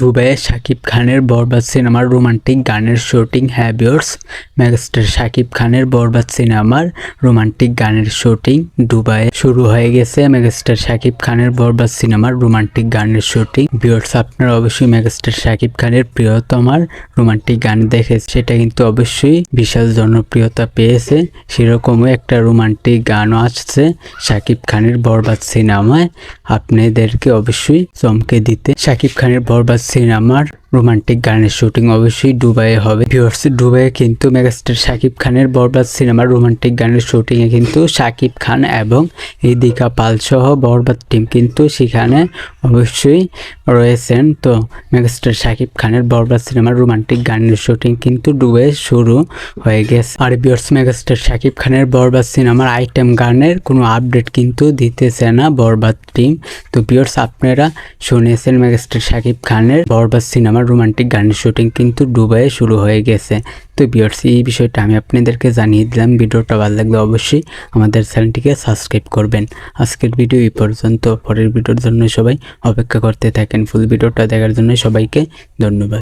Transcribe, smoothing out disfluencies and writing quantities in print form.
দুবাইয়ে শাকিব খানের বরবাদ সিনেমার রোমান্টিক গানের শুটিং। হ্যাঁ ভিউয়ার্স, মেগাস্টার শাকিব খানের বরবাদ সিনেমার রোমান্টিক গানের শুটিং দুবাইয়ে শুরু হয়ে গেছে। মেগাস্টার শাকিব খানের বরবাদ সিনেমার রোমান্টিক গানের শুটিং। ভিউয়ার্স, আপনারা অবশ্যই মেগাস্টার শাকিব খানের প্রিয়তমার রোমান্টিক গান দেখে, সেটা কিন্তু অবশ্যই বিশাল জনপ্রিয়তা পেয়েছে। সেরকমই একটা রোমান্টিক গানও আসছে শাকিব খানের বরবাদ সিনেমায়, আপনাদেরকে অবশ্যই চমকে দিতে। শাকিব খানের বরবাদ সিনেমার রোমান্টিক গানের শুটিং অবশ্যই দুবাইয়ে হবে। ভিউয়ার্স, দুবাইয়ে কিন্তু মেগাস্টার শাকিব খানের বরবাদ সিনেমার রোমান্টিক গানের শুটিংয়ে কিন্তু শাকিব খান এবং রিদিকা পাল সহ বরবাদ টিম কিন্তু সেখানে অবশ্যই রয়েছেন। তো মেগাস্টার শাকিব খানের বরবাদ সিনেমার রোমান্টিক গানের শুটিং কিন্তু দুবাইয়ে শুরু হয়ে গেছে। আর ভিউয়ার্স, মেগাস্টার শাকিব খানের বরবাদ সিনেমার আইটেম গানের কোনো আপডেট কিন্তু দিতেছে না বরবাদ টিম। তো ভিউয়ার্স, আপনারা শুনেছেন মেগাস্টার শাকিব খানের বরবাদ সিনেমার রোমান্টিক গানের শুটিং কিন্তু দুবাইয়ে শুরু হয়ে গেছে। তো ভিউয়ার্স, এই বিষয়টা আমি আপনাদেরকে জানিয়ে দিলাম। ভিডিওটা ভালো লাগলে অবশ্যই আমাদের চ্যানেলটিকে সাবস্ক্রাইব করবেন। আজকের ভিডিও এই পর্যন্ত। পরের ভিডিওর জন্য সবাই অপেক্ষা করতে থাকেন। ফুল ভিডিওটা দেখার জন্য সবাইকে ধন্যবাদ।